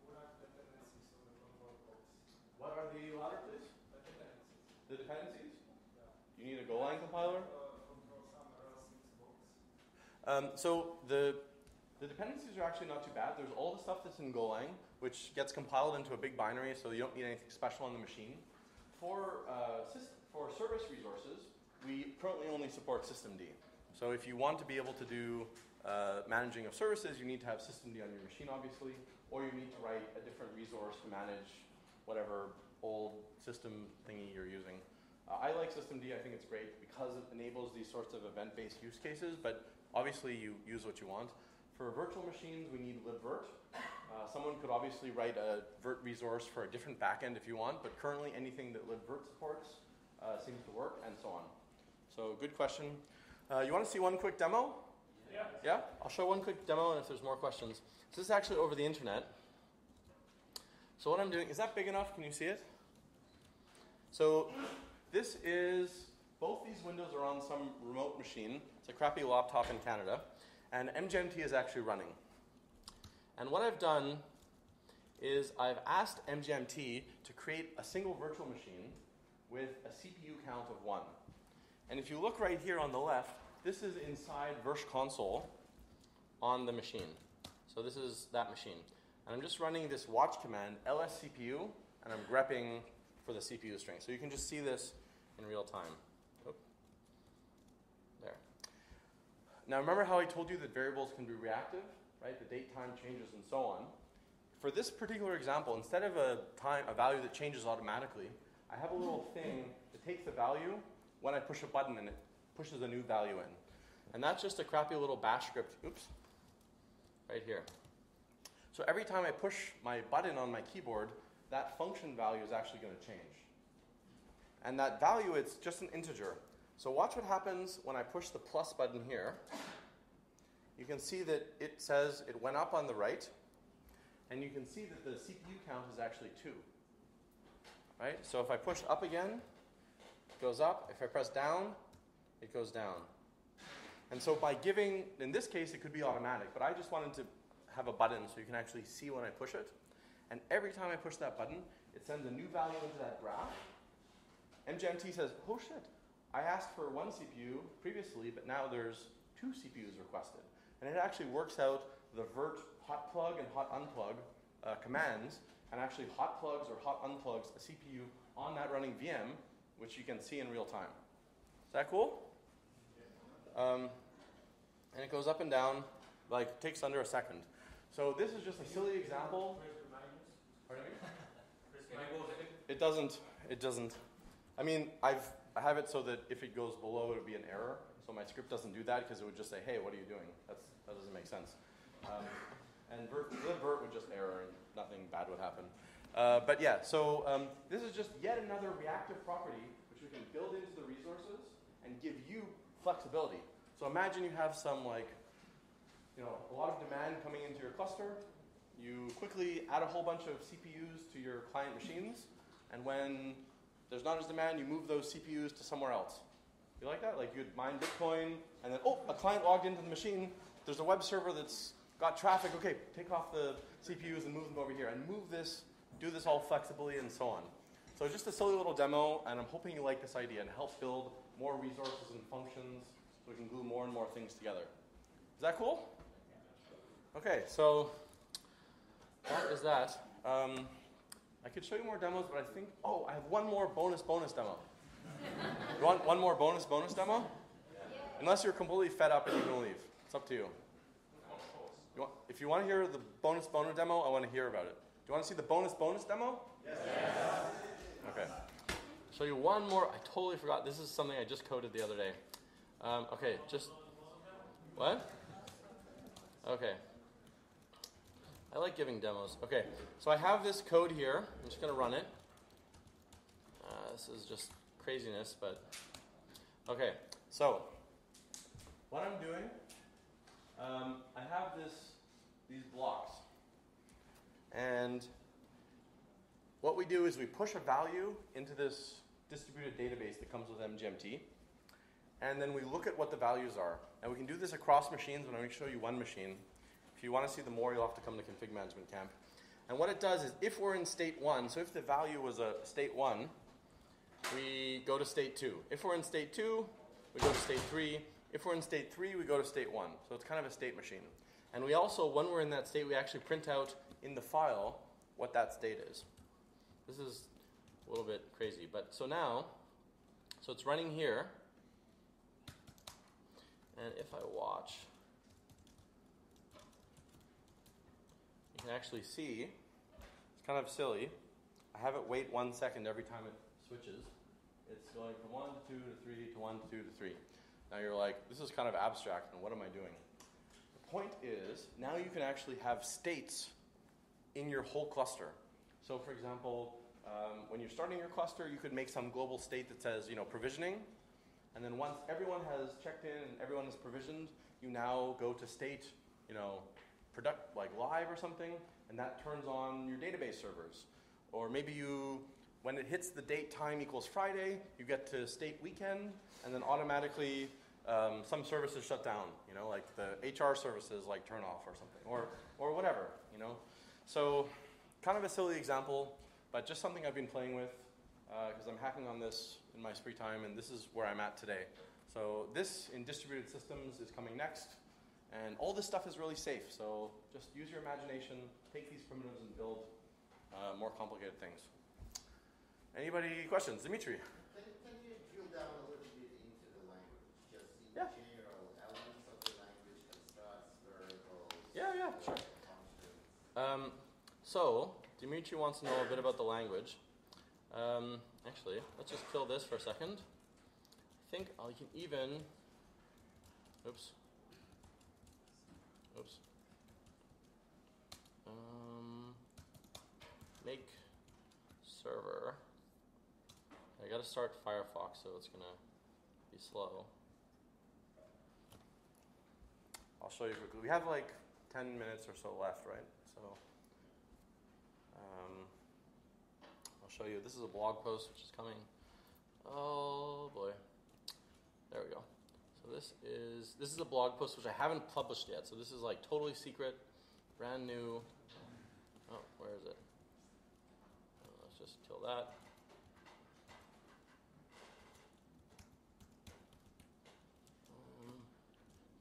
Speaker 7: What are the dependencies of the control blocks?
Speaker 1: What are the ladder, please?
Speaker 7: The dependencies.
Speaker 1: The dependencies?
Speaker 7: Yeah.
Speaker 1: You need a Golang compiler?
Speaker 7: Control some RL6 blocks.
Speaker 1: So the dependencies are actually not too bad. There's all the stuff that's in Golang, which gets compiled into a big binary, so you don't need anything special on the machine. For service resources, we currently only support systemd. So if you want to be able to do managing of services, you need to have systemd on your machine, obviously, or you need to write a different resource to manage whatever old system thingy you're using. I like systemd. I think it's great because it enables these sorts of event-based use cases, but obviously you use what you want. For virtual machines, we need libvirt. Someone could obviously write a virt resource for a different backend if you want, but currently anything that libvirt supports seems to work, and so on. So good question. You want to see one quick demo?
Speaker 7: Yeah.
Speaker 1: Yeah? I'll show one quick demo, and if there's more questions. So this is actually over the internet. So what I'm doing, is that big enough? Can you see it? So this is, both these windows are on some remote machine. It's a crappy laptop in Canada. And MGMT is actually running. And what I've done is I've asked MGMT to create a single virtual machine with a CPU count of 1. And if you look right here on the left, this is inside Virtual Console on the machine. So this is that machine. And I'm just running this watch command, lscpu, and I'm grepping for the CPU string. So you can just see this in real time. Oop. There. Now remember how I told you that variables can be reactive, right? The date, time changes, and so on. For this particular example, instead of a value that changes automatically, I have a little thing that takes the value when I push a button and it pushes a new value in. And that's just a crappy little bash script, oops, right here. So every time I push my button on my keyboard, that function value is actually going to change. And that value, it's just an integer. So watch what happens when I push the plus button here. You can see that it says it went up on the right, and you can see that the CPU count is actually 2. Right? So if I push up again, it goes up. If I press down, it goes down. And so by giving, in this case, it could be automatic, but I just wanted to have a button so you can actually see when I push it. And every time I push that button, it sends a new value into that graph. MGMT says, oh shit, I asked for 1 CPU previously, but now there's 2 CPUs requested. And it actually works out the vert hot plug and hot unplug commands, and actually hot plugs or hot unplugs a CPU on that running VM, which you can see in real time. Is that cool? And it goes up and down, like takes under a second. So this is just a silly example. Pardon me? It doesn't. I mean, I have it so that if it goes below, it would be an error. So my script doesn't do that because it would just say, hey, what are you doing? That doesn't make sense. And libvirt would just error and nothing bad would happen. But yeah, so this is just yet another reactive property which we can build into the resources and give you flexibility. So imagine you have some a lot of demand coming into your cluster. You quickly add a whole bunch of CPUs to your client machines, and when there's not as demand, you move those CPUs to somewhere else. You like that? Like you'd mine Bitcoin, and then, a client logged into the machine. There's a web server that's got traffic. Okay, take off the CPUs and move them over here, and do this all flexibly, and so on. So just a silly little demo, and I'm hoping you like this idea and help build more resources and functions so we can glue more and more things together. Is that cool? Okay, so that is that. I could show you more demos, but I think, I have one more bonus demo. You want one more bonus demo? Unless you're completely fed up and you can leave. It's up to you. If you want to hear the bonus demo, I want to hear about it. Do you want to see the bonus demo? Yes. Okay. Show you one more. I totally forgot. This is something I just coded the other day. Okay, what? Okay. I like giving demos. Okay, so I have this code here. I'm just going to run it. This is just craziness, but... Okay, so what I'm doing, I have these blocks. And what we do is we push a value into this distributed database that comes with MGMT. And then we look at what the values are. And we can do this across machines, but I'm going to show you one machine. If you want to see the more, you'll have to come to Config Management Camp. And what it does is, if we're in state 1, so if the value was a state 1, we go to state 2. If we're in state 2, we go to state 3. If we're in state 3, we go to state 1. So it's kind of a state machine. And we also, when we're in that state, we actually print out in the file what that state is. This is a little bit crazy. But so now, so it's running here. And if I watch, you can actually see, it's kind of silly. I have it wait 1 second every time it switches. It's going from 1 to 2 to 3 to 1 to 2 to 3. Now you're like, this is kind of abstract, and what am I doing? The point is, now you can actually have states in your whole cluster. So for example, when you're starting your cluster, you could make some global state that says, provisioning. And then once everyone has checked in and everyone is provisioned, you now go to state, like live or something, and that turns on your database servers. Or maybe when it hits the date time equals Friday, you get to state weekend, and then automatically some services shut down, like the HR services like turn off or something, or whatever, So kind of a silly example, but just something I've been playing with because I'm hacking on this in my free time, and this is where I'm at today. So this in distributed systems is coming next, and all this stuff is really safe. So just use your imagination, take these primitives and build more complicated things. Anybody questions? Dimitri?
Speaker 5: Can you drill down a little bit into the language? Just in
Speaker 1: Yeah.
Speaker 5: general, elements of the language, constructs, variables,
Speaker 1: Yeah, sure.
Speaker 5: functions.
Speaker 1: So, Dimitri wants to know a bit about the language. Actually, let's just kill this for a second. I think I can even... Oops. Make server. I gotta start Firefox, so it's gonna be slow. I'll show you quickly. We have like 10 minutes or so left, right? So I'll show you. This is a blog post which is coming. Oh boy. There we go. So this is a blog post which I haven't published yet. So this is like totally secret, brand new. Oh, where is it? Let's just kill that.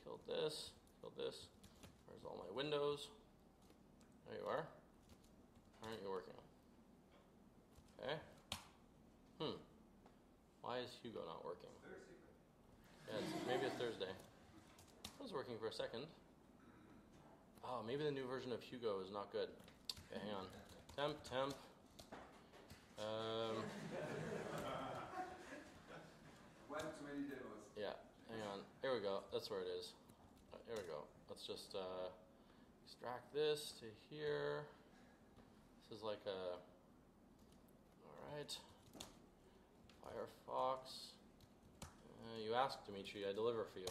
Speaker 1: Killed this. Where's all my windows? There you are. Aren't you working? Okay. Why is Hugo not working?
Speaker 4: Very secret.
Speaker 1: Yeah, maybe it's Thursday. It was working for a second. Oh, maybe the new version of Hugo is not good. Okay, hang on. Temp.
Speaker 4: One too many demos.
Speaker 1: Yeah, hang on. Here we go. That's where it is. Here we go. Let's just extract this to here. This is like a... Alright. Firefox. You asked, Dimitri. I deliver for you.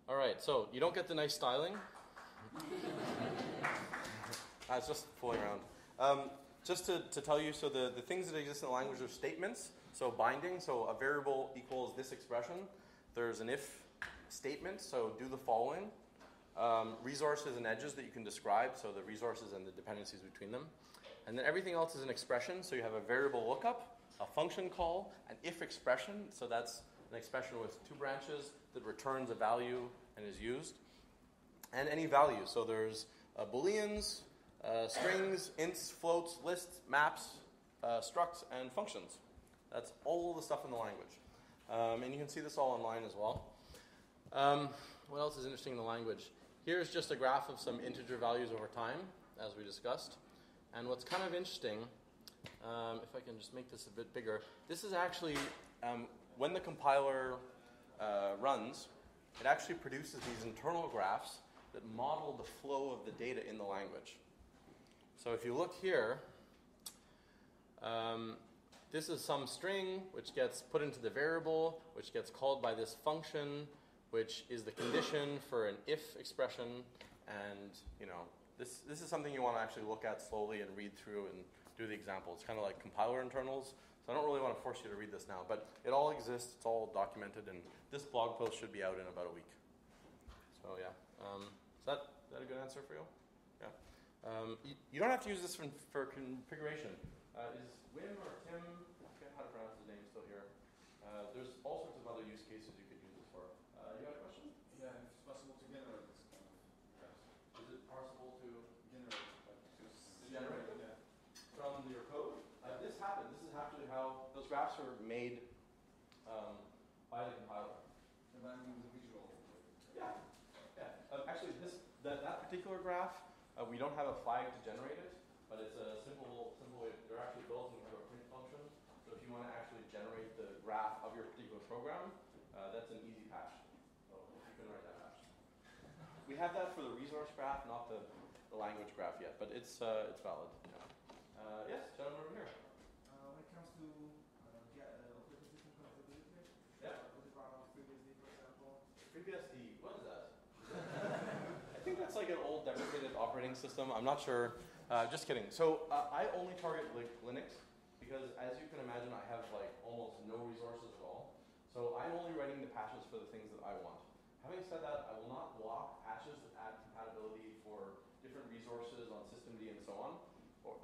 Speaker 1: Alright, so you don't get the nice styling. It's just fooling around. Just to tell you, so the things that exist in the language are statements. So binding, so a variable equals this expression. There's an if statement, so do the following. Resources and edges that you can describe, so the resources and the dependencies between them. And then everything else is an expression, so you have a variable lookup, a function call, an if expression, so that's an expression with two branches that returns a value and is used. And any value, so there's booleans, strings, ints, floats, lists, maps, structs, and functions. That's all the stuff in the language. And you can see this all online as well. What else is interesting in the language? Here's just a graph of some integer values over time, as we discussed. And what's kind of interesting, if I can just make this a bit bigger, this is actually, when the compiler runs, it actually produces these internal graphs that model the flow of the data in the language. So if you look here, this is some string which gets put into the variable, which gets called by this function, which is the condition for an if expression. And this is something you want to actually look at slowly and read through and do the example. It's kind of like compiler internals. So I don't really want to force you to read this now, but it all exists. It's all documented, and this blog post should be out in about a week. So yeah, is that a good answer for you? Yeah. You don't have to use this for configuration. Is Wim or Tim? I forget how to pronounce his name. Still here. There's all sorts of other use cases you could use this for. You got a question?
Speaker 3: Yeah, if it's possible to generate this kind of graphs.
Speaker 1: Is it possible to
Speaker 3: Generate,
Speaker 1: generate them
Speaker 3: yeah.
Speaker 1: from your code? This happened. This is actually how those graphs are made by the compiler.
Speaker 3: And then the visual.
Speaker 1: Yeah. Actually, that particular graph, we don't have a flag to generate it, but it's a simple way. They're actually built into a print function. So if you want to actually generate the graph of your particular program, that's an easy patch. So you can write that patch. We have that for the resource graph, not the language graph yet, but it's valid. Yeah. Yes, gentleman over here.
Speaker 8: When it comes to operating system compatibility,
Speaker 1: Yeah.
Speaker 8: with the power of FreeBSD, for example.
Speaker 1: FreeBSD, what is that? I think that's like an old deprecated operating system. I'm not sure. Just kidding. So I only target Linux because, as you can imagine, I have like almost no resources at all. So I'm only writing the patches for the things that I want. Having said that, I will not block patches that add compatibility for different resources on systemd and so on, or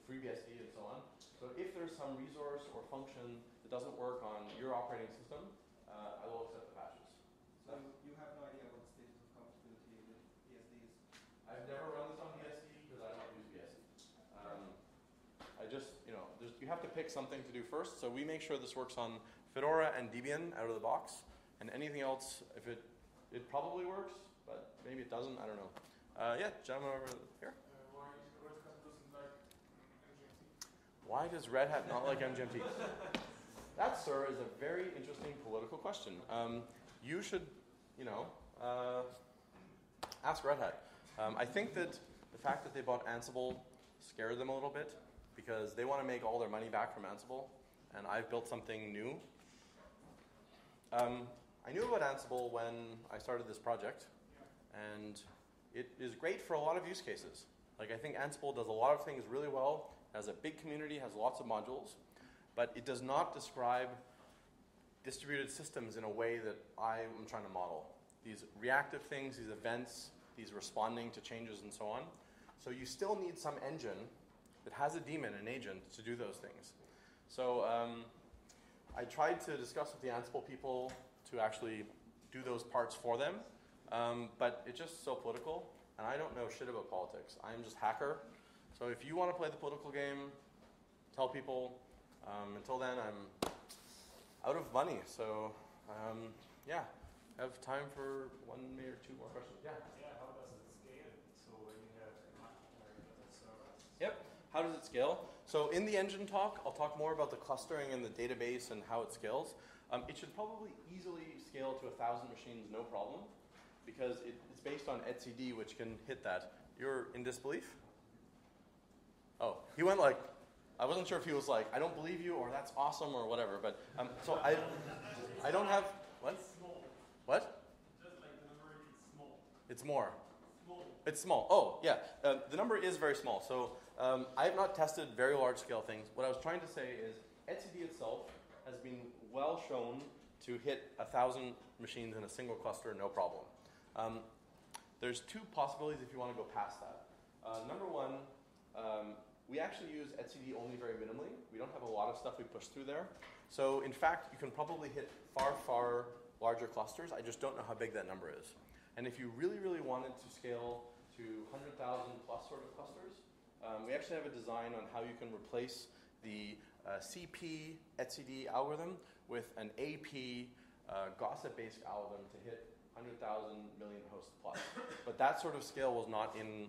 Speaker 1: FreeBSD and so on. So if there's some resource or function that doesn't work on your operating system, I will accept the patches.
Speaker 8: So you have no idea what the status of compatibility with BSD is?
Speaker 1: I've never run this on BSD because I don't use BSD. I just, you have to pick something to do first. So we make sure this works on Fedora and Debian out of the box, and anything else, if it probably works, but maybe it doesn't. I don't know. Yeah, gentleman over here.
Speaker 7: Why Red Hat doesn't like MGMT?
Speaker 1: Why does Red Hat not like MGMT? That, sir, is a very interesting political question. You should, ask Red Hat. I think that the fact that they bought Ansible scared them a little bit because they want to make all their money back from Ansible, and I've built something new. I knew about Ansible when I started this project, and it is great for a lot of use cases. Like, I think Ansible does a lot of things really well, has a big community, has lots of modules, but it does not describe distributed systems in a way that I am trying to model. These reactive things, these events, these responding to changes and so on. So you still need some engine that has a daemon, an agent, to do those things. So I tried to discuss with the Ansible people to actually do those parts for them, but it's just so political, and I don't know shit about politics. I'm just hacker. So if you want to play the political game, tell people. Until then, I'm out of money. So yeah, I have time for one maybe or two more questions. Yeah.
Speaker 3: Yeah, how does it scale? So when you have servers.
Speaker 1: Yep. How does it scale? So in the engine talk, I'll talk more about the clustering and the database and how it scales. It should probably easily scale to 1,000 machines, no problem, because it's based on etcd, which can hit that. You're in disbelief? Oh, he went like, I wasn't sure if he was like, I don't believe you, or that's awesome, or whatever. But so I don't have what?
Speaker 3: It's small.
Speaker 1: What?
Speaker 3: Just like the number is small.
Speaker 1: It's more.
Speaker 3: Small.
Speaker 1: It's small. Oh, yeah. The number is very small. So I have not tested very large-scale things. What I was trying to say is etcd itself has been well shown to hit 1,000 machines in a single cluster, no problem. There's two possibilities if you want to go past that. Number one, we actually use etcd only very minimally. We don't have a lot of stuff we push through there. So in fact, you can probably hit far, far larger clusters. I just don't know how big that number is. And if you really, really wanted to scale to 100,000 plus sort of clusters, we actually have a design on how you can replace the CP etcd algorithm with an AP gossip-based algorithm to hit 100,000 million hosts plus. But that sort of scale was not in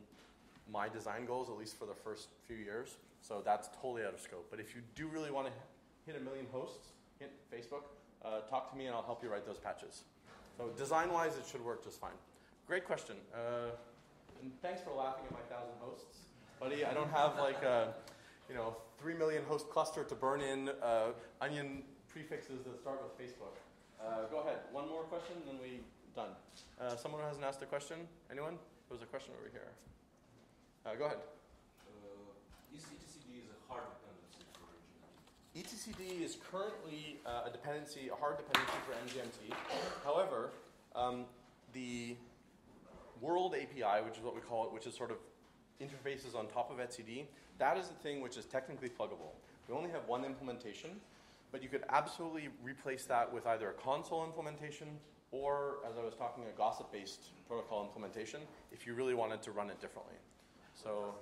Speaker 1: my design goals, at least for the first few years. So that's totally out of scope. But if you do really want to hit 1 million hosts, hit Facebook, talk to me and I'll help you write those patches. So design-wise, it should work just fine. Great question. And thanks for laughing at my 1,000 hosts. Buddy, I don't have like a 3 million host cluster to burn in onion prefixes that start with Facebook. Go ahead. One more question, then we done. Someone who hasn't asked a question? Anyone? There was a question over here. Go ahead.
Speaker 4: etcd is a hard dependency for MGMT.
Speaker 1: etcd is currently a hard dependency for MGMT. However, the world API, which is what we call it, which is sort of interfaces on top of etcd, that is the thing which is technically pluggable. We only have one implementation, but you could absolutely replace that with either a console implementation or, as I was talking, a gossip-based protocol implementation if you really wanted to run it differently. So,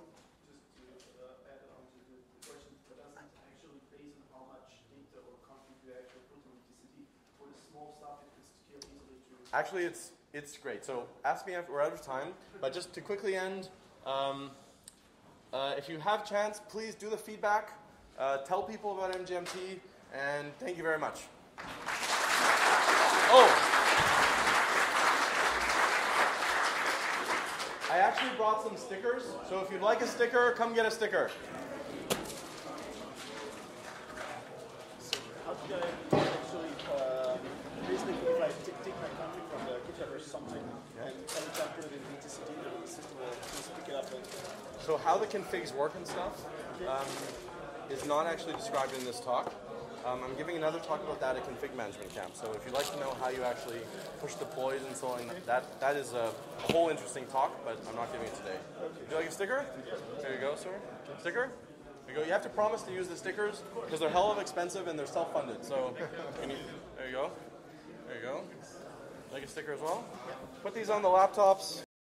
Speaker 9: just to add on to the question, that doesn't actually base on how much data or config you actually put on etcd. For the small stuff, it could scale easily to...
Speaker 1: Actually, it's great. So ask me after we're out of time, but just to quickly end, if you have chance, please do the feedback, tell people about MGMT, and thank you very much. Oh! I actually brought some stickers, so if you'd like a sticker, come get a sticker.
Speaker 9: How did I actually, basically, if I take my config from the GitHub or something, and try to put it in etcd, the system will just pick it up and...
Speaker 1: So how the configs work and stuff is not actually described in this talk. I'm giving another talk about that at Config Management Camp. So if you'd like to know how you actually push deploys and so on, that is a whole interesting talk, but I'm not giving it today. Would you like a sticker? There you go, sir. Sticker? There you go. You have to promise to use the stickers because they're hell of expensive and they're self-funded. So, there you go. There you go. Like a sticker as well. Put these on the laptops.